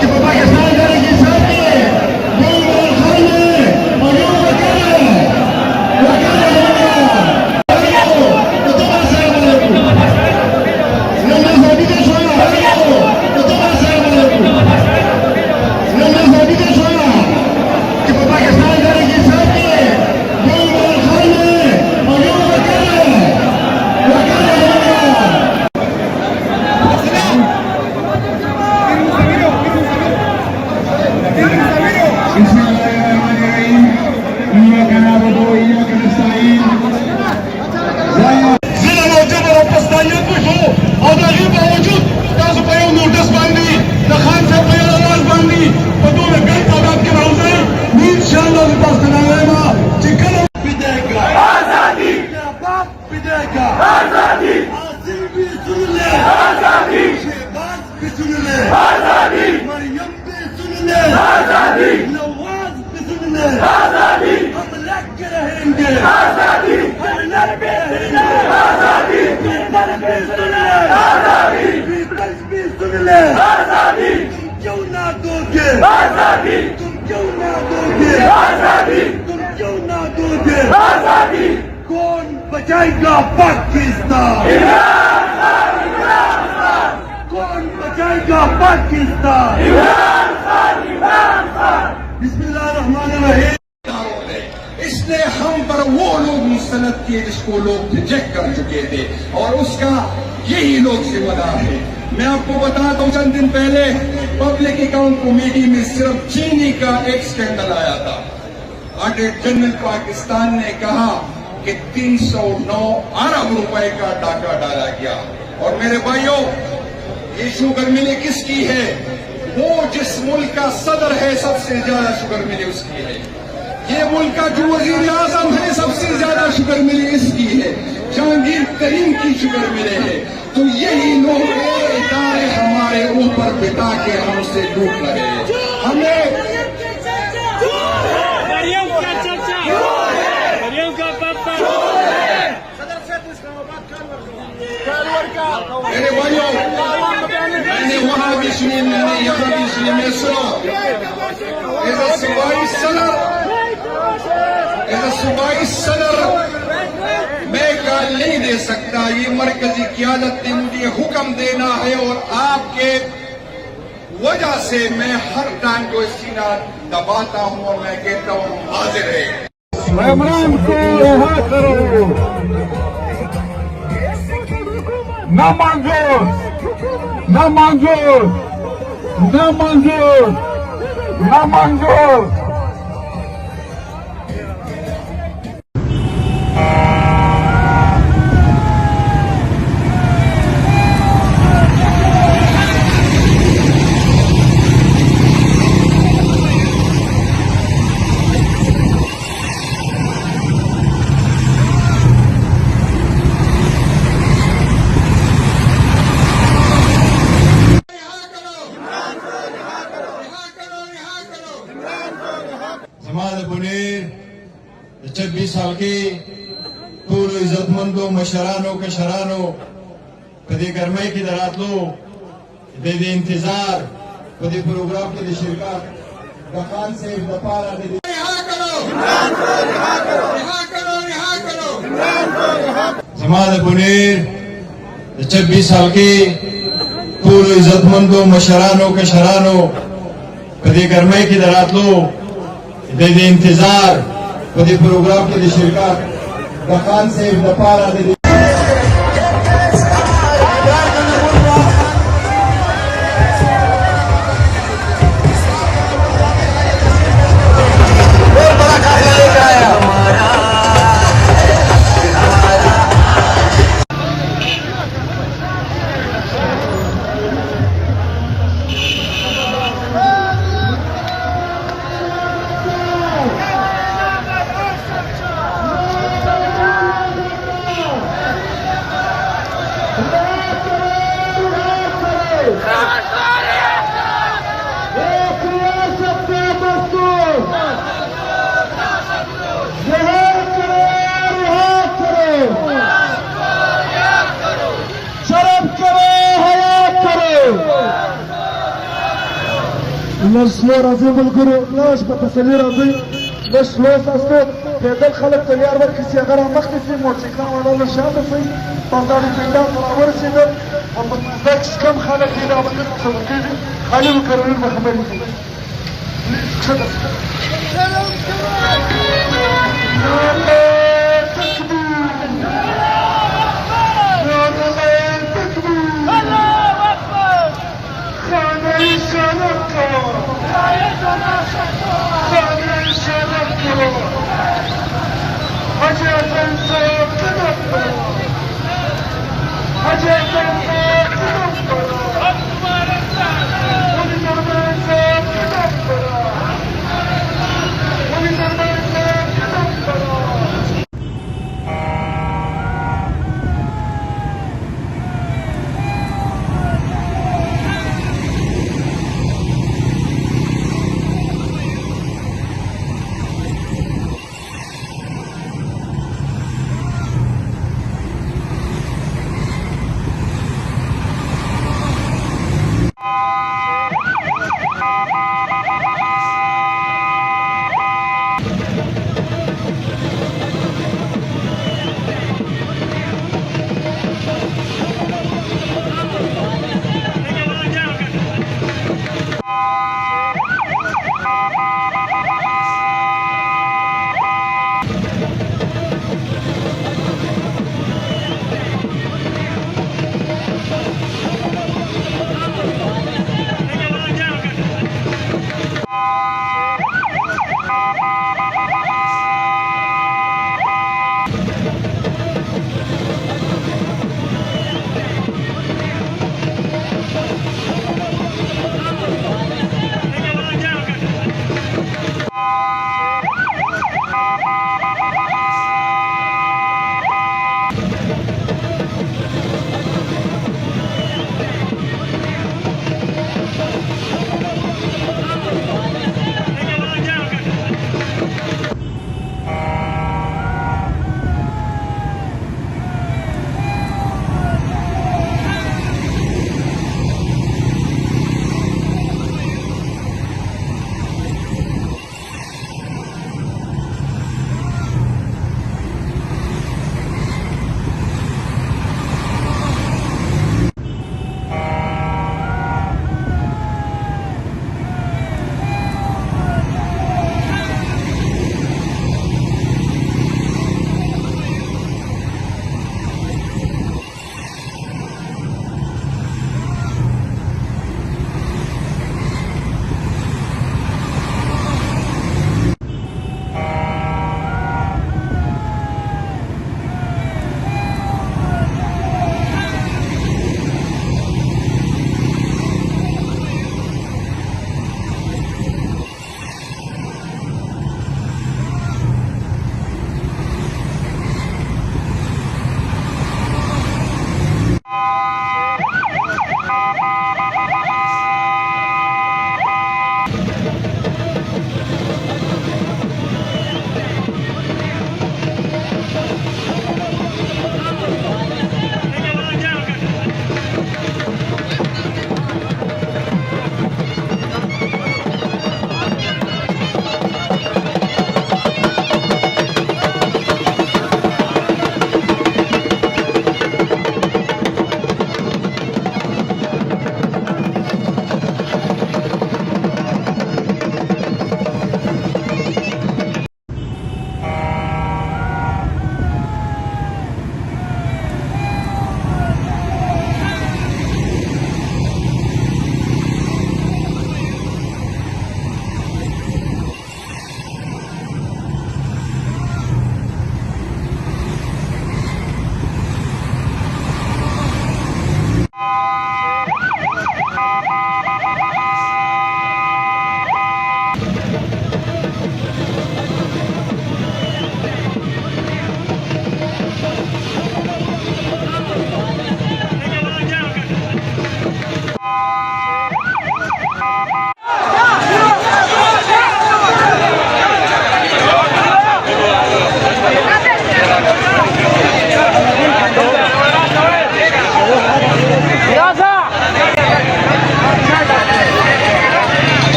que جبر او پستانیت وشو او د هغې باوجود تاسو په یو نوټس باندې د خان صاحب په یو اواز باندې په دومره ګڼ تعداد کې راوځئ نو انشاءالله زه تاسو ته ډاډه یم چې کله بداية آزادي يا باب بداية آزادي عاصم بسم الله آزادي شهباز بسم الله آزادي مريم بسم الله آزادي نواز بسم الله آزادي أملاك रहेंगे आजादी हर नर पे रहेंगे आजादी नर पे सुन ले आजादी पीपल्स भी सुन ले आजादी तुम क्यों ना दोगे आजादी तुम क्यों ना दोगे आजादी तुम क्यों ना दोगे आजादी कौन बचाएगा पाकिस्तान इमरान खान इमरान खान कौन बचाएगा पाकिस्तान इमरान खान बिस्मिल्लाहिर्रहमानिर्रहीम इसलिए हम पर वो लोग मुस्तनद किए जिसको लोग रिजेक्ट कर चुके थे और उसका यही लोग जिम्मेदार है। मैं आपको बताता हूँ चंद दिन पहले पब्लिक अकाउंट कमेटी में सिर्फ चीनी का एक स्कैंडल आया था। ऑडिटर जनरल पाकिस्तान ने कहा कि 309 अरब रुपए का डाका डाला गया। और मेरे भाइयों ये शुगर मिली किसकी है? वो जिस मुल्क का सदर है सबसे ज्यादा शुगर मिली उसकी है। ये मुल्क का जो वजीर आजम है सबसे ज्यादा शुगर मिले इसकी है। जहांगीर तरीन की शुगर मिले है। तो यही लोग इदारे हमारे ऊपर बिता के हमसे लूट रहे हैं। हमें मेरे भाइयों मैंने वहां भी सुनी मैंने यहाँ भी सुनी मैं सुनो सूबाई सदर मैं गाल नहीं दे सकता। ये मरकजी क़यादत ने मुझे हुक्म देना है और आपके वजह से मैं हर टाइम को सीना दबाता हूं और मैं कहता हूं हाजिर है। इमरान को रिहा करो, न मंजूर न मंजूर न मंजूर न मंजूर। पुनीर 26 साल के टूल इज्जतमंदों मशरानों के शरानों कदी गरमाई की दरात लो दे इंतजार कदी प्रोग्राम के शिरकत गखान से दफारा दे जमाल पुनीर 26 साल के टूल इज्जतमंदों मशरानों के शरानों कदी गरमाई की दरात लो दे इंतजार कदी प्रोग्राम के शिरकत गखान से दफारा दे لسلو راځي ملګرو لاش په تسلي راځي لسلو تاسو پیدل خلک تیار ورکړي چې هغه مخکې شي موسیقان ولاړ شاته شي بنداري پیدا ورسېدل او په داکس کم خلک دي دا باندې څه کېږي خالي وکړل په خبرې دي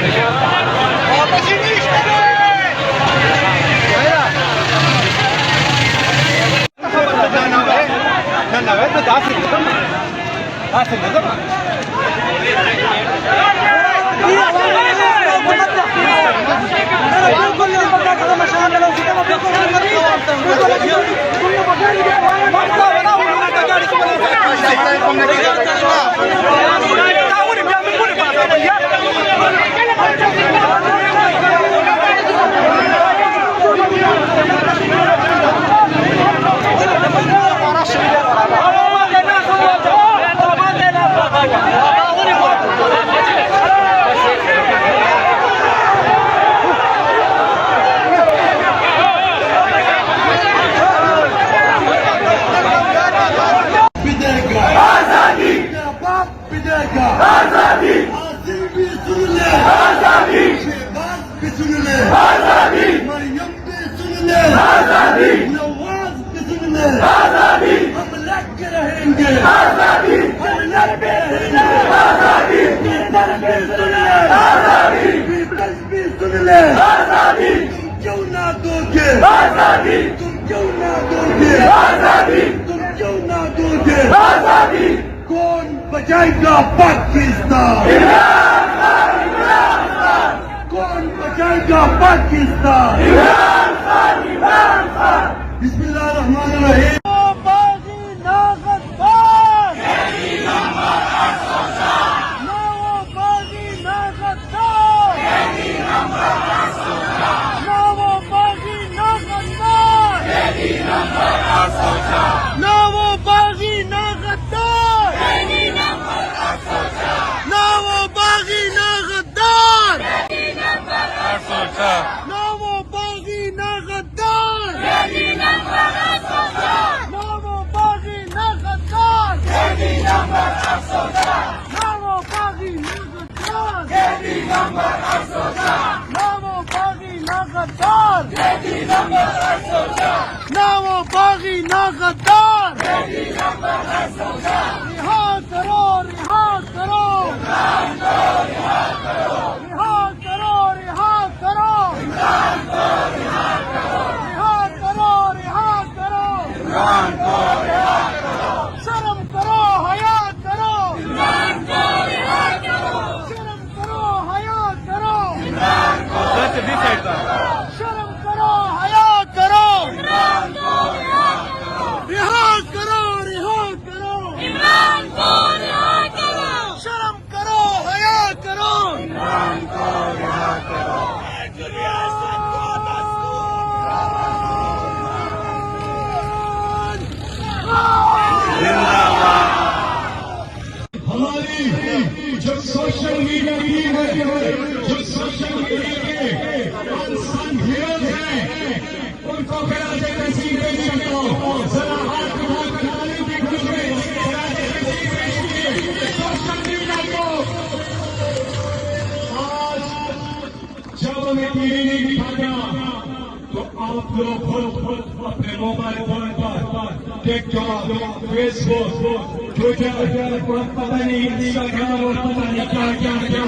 पंजाब कौन बचाएगा पाकिस्तान? कौन बचाएगा पाकिस्तान? बिस्मिल्लाहिर्रहमानिर्रहीम। जो सोशल मीडिया की है, जो सोशल मीडिया के अनसन हीरोज हैं, उनको फराज तहसील पेश करता हूं। जरा हाथ उठाकर ताली की खुश में फराज तहसील पेश कीजिए सोशल मीडिया को। आज जब हमें टीवी नहीं दिखाता तो आप लोग खुद अपने मोबाइल फोन पर टिकटॉक, फेसबुक, ट्विटर, पता नहीं इंस्टाग्राम और पता नहीं क्या क्या क्या